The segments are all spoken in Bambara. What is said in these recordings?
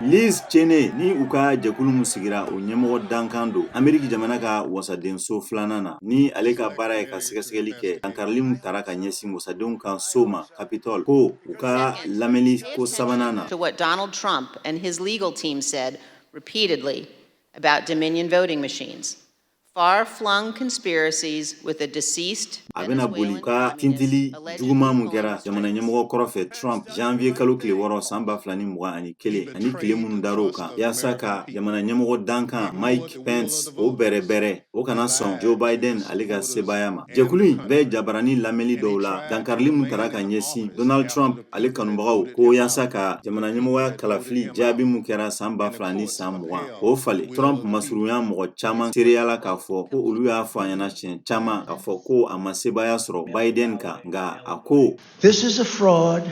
Liz Cheney ni uka jekulu musigira o ɲɛmɔgɔ dankan don Ameriki jamana ka wasadenso filanan na ni ale ka baara ye ka segesegeli kɛ dankarili mun tara ka ɲɛsin wasadenw kan so ma Capitol ko u ka lameli ko sabanan na. To what Donald Trump and his legal team said repeatedly about Dominion voting machines. Far-flung conspiracies with a deceased a bena boli ka tintili juguman mun kɛra jamana ɲɛmɔgɔ kɔrɔfɛ Trump janvier kalo tile 6 san 2021 ani tile minnu dar'o kan yaasa ka jamana ɲɛmɔgɔ dankan Mike Pence o bɛrɛbɛrɛ o kana sɔn Joe Biden ale ka sebaya ma. Jekulu in bɛ jabarani lameli dɔw la dankarili mun tara ka ɲɛsin Donald Trump ale kanubagaw ko yaasa ka jamana ɲɛmɔgɔya kalafili jaabi mun kɛra san 2020 o fale. Trump masurunya mɔgɔ caman sereyala k'a fɔ ko olu y'a fɔ a ɲɛna siɲɛ caman k'a fɔ ko a ma sebaya sɔrɔ Biden kan nka a ko this is a fraud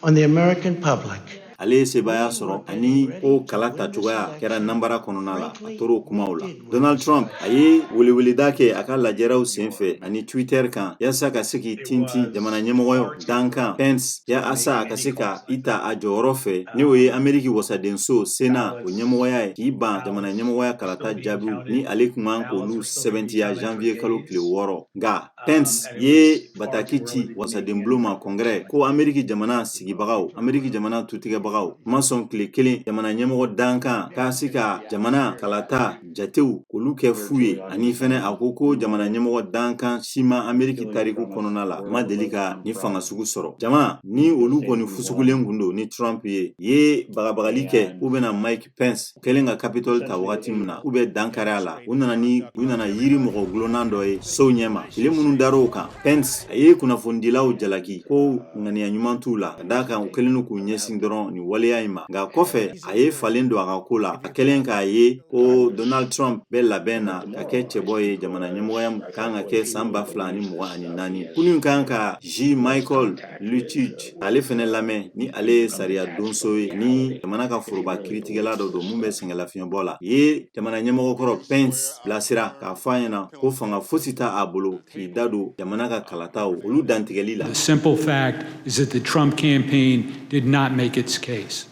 on the American public. ale sebaya sɔrɔ ani ko kala tacogoya kɛra nambara kɔnɔna la a tor'o kumaw la. Donald Trump a ye weleweleda kɛ a ka lajɛraw senfɛ ani Twitter kan yaasa ka se k'i tinti jamana ɲɛmɔgɔ dankan Pence yaasa a ka se ka ita a jɔyɔrɔ fɛ ni o ye Ameriki Wasadenso Sena o ɲɛmɔgɔya ye k'i ban jamana ɲɛmɔgɔya kalata jaabiw ni ale kun kan k'olu sɛbɛntiya janvier kalo tile 6 nka Pence ye bataki ci wasadenbulon ma Congrès ko Ameriki jamana sigibagaw Ameriki jamana tutigɛbagaw ma sɔn tile kelen jamana ɲɛmɔgɔ dankan k'a se ka jamana kalata jatew olu kɛ fu ye ani fɛnɛ a ko jamana ɲɛmɔgɔ dankan si ma Ameriki tariku kɔnɔna la ma deli ka ni fanga sugu sɔrɔ. Jama ni olu kɔni fusugulen kun don ni Trump ye bagabagali kɛ u bɛna Mike Pence kɛlen ka Capitol ta wagati min na u bɛ dankari a la u nana yiri mɔgɔ gulonnan dɔ ye sow ɲɛma. Tile minnu dar'o kan Pence a ye kunnafonidilaw jalaki ko ŋaniya ɲuman t'u la ka d'a kan u kɛlen k'u ɲɛsin dɔrɔn ni waleya in ma nka kɔfɛ a ye falen don a ka ko la a kɛlen k'a ye ko Donald Trump bɛ labɛn na ka kɛ cɛbɔ ye jamana ɲɛmɔgɔya kan ka kɛ san 2024 kunun kan ka J. Michael Lucic ale fɛnɛ lamɛn ni ale ye sariya donso ye ni jamana ka foroba kiritigɛla dɔ don mun bɛ sɛngɛlafiɲɛbɔ la ye jamana ɲɛmɔgɔkɔrɔ Pence bilasira k'a fɔ a ɲɛna ko fanga fosi t'a bolo k'i da don jamana ka kalataw olu dantigɛli la. The simple fact is that the Trump campaign did not make its case.